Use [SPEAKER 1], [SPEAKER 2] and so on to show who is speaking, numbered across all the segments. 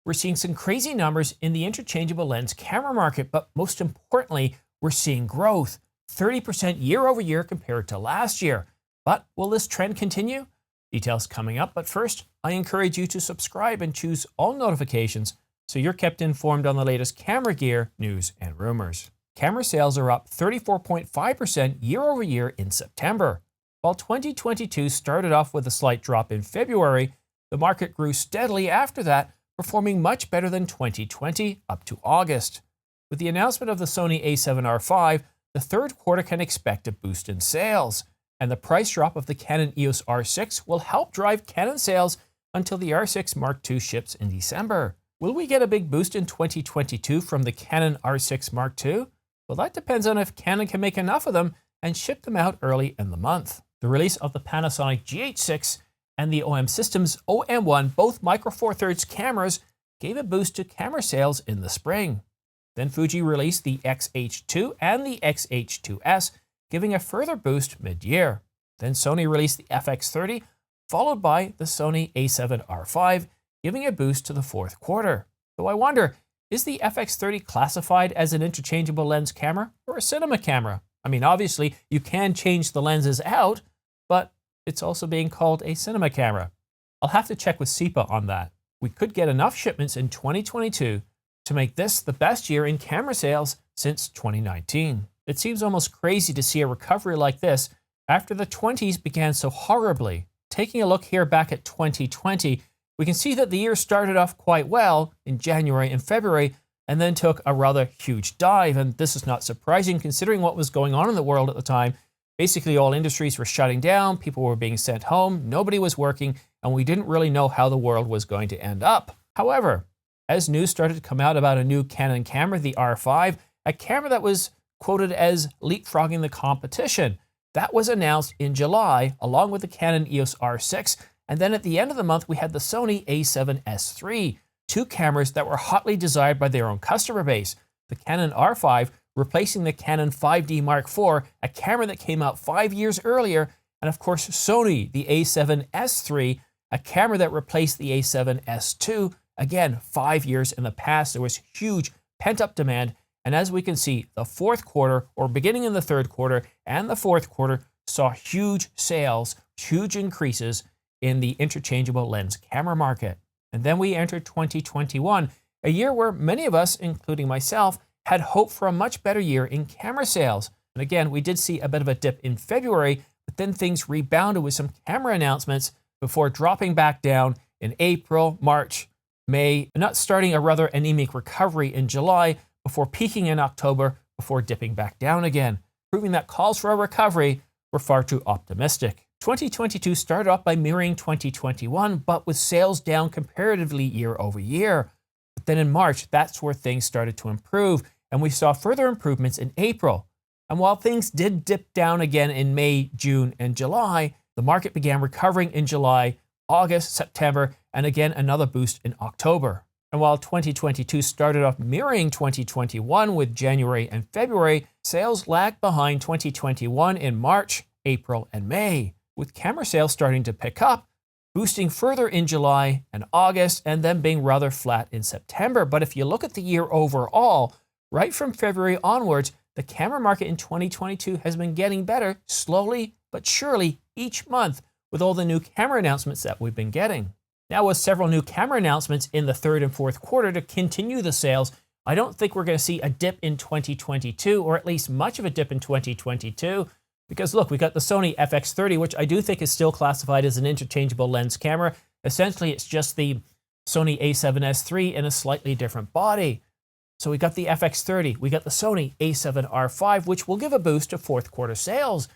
[SPEAKER 1] we're seeing some crazy numbers in the interchangeable lens camera market, but most importantly, we're seeing growth, 30% year over year compared to last year. But will this trend continue? Details coming up, but first, I encourage you to subscribe and choose all notifications so you're kept informed on the latest camera gear, news, and rumors. Camera sales are up 34.5% year over year in September. While 2022 started off with a slight drop in February, the market grew steadily after that, performing much better than 2020 up to August. With the announcement of the Sony a7R5, the third quarter can expect a boost in sales, and the price drop of the Canon EOS R6 will help drive Canon sales until the R6 Mark II ships in December. Will we get a big boost in 2022 from the Canon R6 Mark II? Well, that depends on if Canon can make enough of them and ship them out early in the month. The release of the Panasonic GH6 and the OM Systems OM1, both Micro Four Thirds cameras, gave a boost to camera sales in the spring. Then Fuji released the X-H2 and the X-H2S, giving a further boost mid-year. Then Sony released the FX30, followed by the Sony a7R5, giving a boost to the fourth quarter. Though I wonder, is the FX30 classified as an interchangeable lens camera or a cinema camera? I mean, obviously, you can change the lenses out, but it's also being called a cinema camera. I'll have to check with CIPA on that. We could get enough shipments in 2022 to make this the best year in camera sales since 2019. It seems almost crazy to see a recovery like this after the 20s began so horribly. Taking a look here back at 2020, we can see that the year started off quite well in January and February, and then took a rather huge dive. And this is not surprising considering what was going on in the world at the time. Basically, all industries were shutting down, people were being sent home, nobody was working, and we didn't really know how the world was going to end up. However, as news started to come out about a new Canon camera, the R5, a camera that was quoted as leapfrogging the competition, that was announced in July, along with the Canon EOS R6, and then at the end of the month, we had the Sony a7S III, two cameras that were hotly desired by their own customer base. The Canon R5 replacing the Canon 5D Mark IV, a camera that came out 5 years earlier, and of course Sony, the a7S III, a camera that replaced the a7S II, again 5 years in the past. There was huge pent-up demand, and as we can see, the fourth quarter, or beginning in the third quarter and the fourth quarter, saw huge sales, huge increases in the interchangeable lens camera market. And then we entered 2021, a year where many of us, including myself, had hoped for a much better year in camera sales. And again, we did see a bit of a dip in February, but then things rebounded with some camera announcements before dropping back down in April, March, May, not starting a rather anemic recovery in July before peaking in October before dipping back down again, proving that calls for a recovery were far too optimistic. 2022 started off by mirroring 2021, but with sales down comparatively year over year. But then in March, that's where things started to improve, and we saw further improvements in April. And while things did dip down again in May, June, and July, the market began recovering in July, August, September, and again another boost in October. And while 2022 started off mirroring 2021 with January and February, sales lagged behind 2021 in March, April, and May, with camera sales starting to pick up, boosting further in July and August, and then being rather flat in September. But if you look at the year overall, right from February onwards, the camera market in 2022 has been getting better slowly but surely each month with all the new camera announcements that we've been getting. Now, with several new camera announcements in the third and fourth quarter to continue the sales, I don't think we're going to see a dip in 2022, or at least much of a dip in 2022. Because look, we got the Sony FX30, which I do think is still classified as an interchangeable lens camera. Essentially, it's just the Sony a7S III in a slightly different body. So we got the FX30, we got the Sony a7R5, which will give a boost to fourth quarter sales.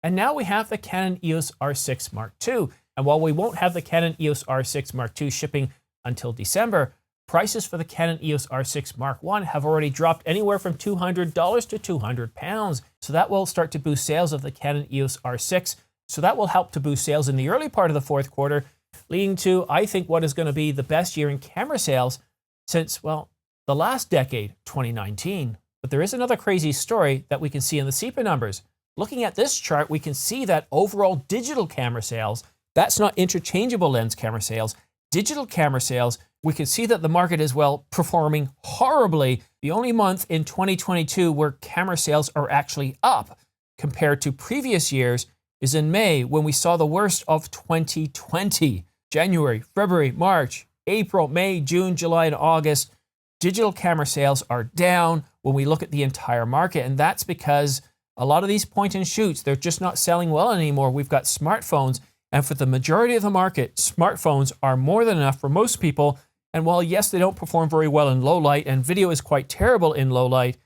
[SPEAKER 1] And now we have the Canon EOS R6 Mark II. And while we won't have the Canon EOS R6 Mark II shipping until December, prices for the Canon EOS R6 Mark I have already dropped anywhere from $200 to £200. So that will start to boost sales of the Canon EOS R6. So that will help to boost sales in the early part of the fourth quarter, leading to, I think, what is going to be the best year in camera sales since, well, the last decade, 2019. But there is another crazy story that we can see in the CIPA numbers. Looking at this chart, we can see that overall digital camera sales, that's not interchangeable lens camera sales, digital camera sales we can see that the market is, well, performing horribly. The only month in 2022 where camera sales are actually up compared to previous years is in May, when we saw the worst of 2020. January, February, March, April, May, June, July, and August, digital camera sales are down when we look at the entire market. And that's because a lot of these point and shoots, they're just not selling well anymore. We've got smartphones, and for the majority of the market, smartphones are more than enough for most people. And while, yes, they don't perform very well in low light, and video is quite terrible in low light,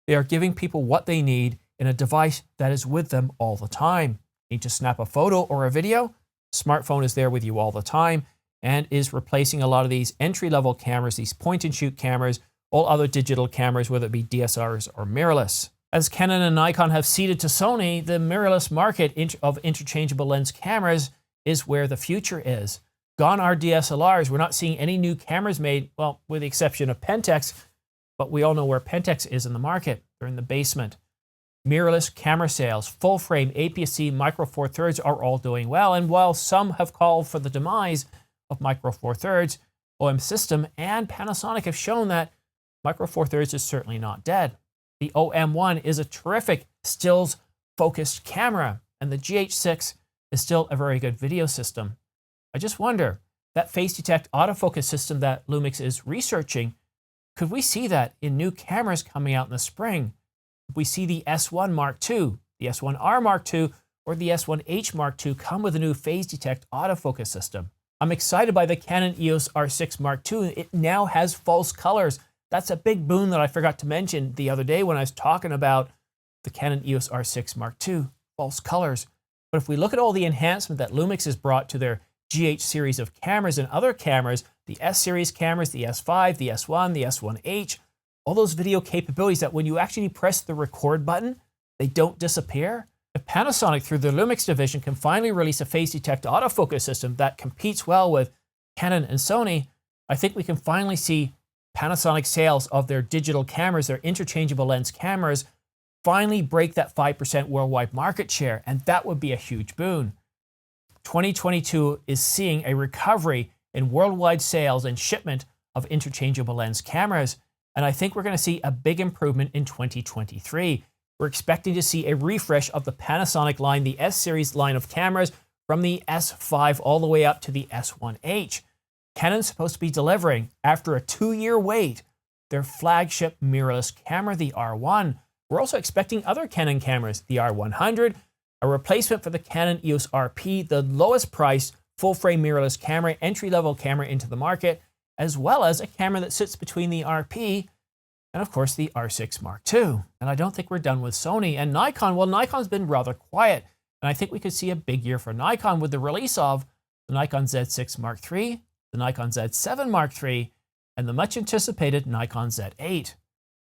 [SPEAKER 1] they are giving people what they need in a device that is with them all the time. Need to snap a photo or a video? Smartphone is there with you all the time and is replacing a lot of these entry-level cameras, these point-and-shoot cameras, all other digital cameras, whether it be DSLRs or mirrorless. As Canon and Nikon have ceded to Sony, the mirrorless market of interchangeable lens cameras is where the future is. Gone are DSLRs. We're not seeing any new cameras made, well, with the exception of Pentax, but we all know where Pentax is in the market. They're in the basement. Mirrorless camera sales, full frame, APS-C, Micro Four Thirds are all doing well. And while some have called for the demise of Micro Four Thirds, OM System and Panasonic have shown that Micro Four Thirds is certainly not dead. The OM1 is a terrific stills-focused camera, and the GH6 is still a very good video system. I just wonder, that face detect autofocus system that Lumix is researching, could we see that in new cameras coming out in the spring? We see the S1 Mark II, the S1R Mark II, or the S1H Mark II come with a new phase detect autofocus system. I'm excited by the Canon EOS R6 Mark II. It now has false colors. That's a big boon that I forgot to mention the other day when I was talking about the Canon EOS R6 Mark II, false colors. But if we look at all the enhancement that Lumix has brought to their GH series of cameras and other cameras, the S series cameras, the S5, the S1, the S1H, all those video capabilities that when you actually press the record button, they don't disappear. If Panasonic, through their Lumix division, can finally release a phase detect autofocus system that competes well with Canon and Sony, I think we can finally see Panasonic sales of their digital cameras, their interchangeable lens cameras, finally break that 5% worldwide market share, and that would be a huge boon. 2022 is seeing a recovery in worldwide sales and shipment of interchangeable lens cameras, and I think we're going to see a big improvement in 2023. We're expecting to see a refresh of the Panasonic line, the S-series line of cameras, from the S5 all the way up to the S1H. Canon's supposed to be delivering, after a 2-year wait, their flagship mirrorless camera, the R1. We're also expecting other Canon cameras, the R100, a replacement for the Canon EOS RP, the lowest priced full-frame mirrorless camera, entry-level camera into the market, as well as a camera that sits between the RP and, of course, the R6 Mark II. And I don't think we're done with Sony. And Nikon, well, Nikon's been rather quiet, and I think we could see a big year for Nikon with the release of the Nikon Z6 Mark III, the Nikon Z7 Mark III, and the much-anticipated Nikon Z8.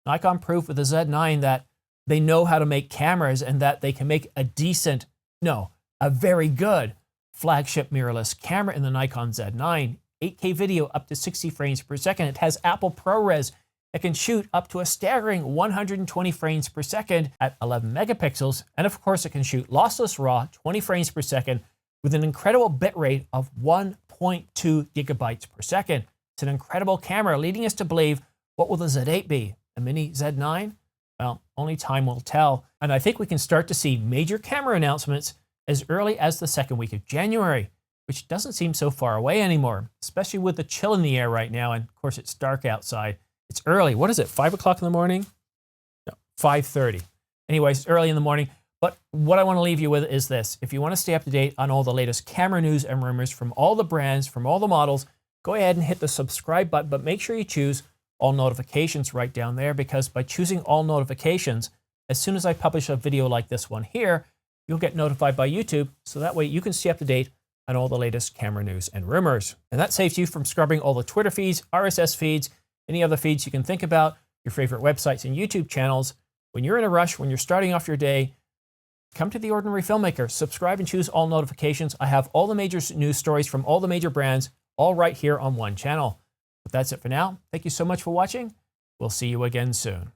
[SPEAKER 1] Nikon proved with the Z9 that they know how to make cameras and that they can make a decent, no, a very good flagship mirrorless camera in the Nikon Z9. 8K video up to 60 frames per second. It has Apple ProRes. It can shoot up to a staggering 120 frames per second at 11 megapixels. And of course, it can shoot lossless RAW, 20 frames per second, with an incredible bitrate of 1.2 gigabytes per second. It's an incredible camera, leading us to believe, what will the Z8 be? A mini Z9? Well, only time will tell. And I think we can start to see major camera announcements as early as the second week of January, which doesn't seem so far away anymore, especially with the chill in the air right now. And of course, it's dark outside. It's early. What is it, 5 o'clock in the morning? No, 5:30. Anyways, it's early in the morning. But what I want to leave you with is this. If you want to stay up to date on all the latest camera news and rumors from all the brands, from all the models, go ahead and hit the subscribe button, but make sure you choose all notifications right down there, because by choosing all notifications, as soon as I publish a video like this one here, you'll get notified by YouTube, so that way you can stay up to date on all the latest camera news and rumors. And that saves you from scrubbing all the Twitter feeds, RSS feeds, any other feeds you can think about, your favorite websites and YouTube channels. When you're in a rush, when you're starting off your day, come to The Ordinary Filmmaker, subscribe and choose all notifications. I have all the major news stories from all the major brands, all right here on one channel. But that's it for now. Thank you so much for watching. We'll see you again soon.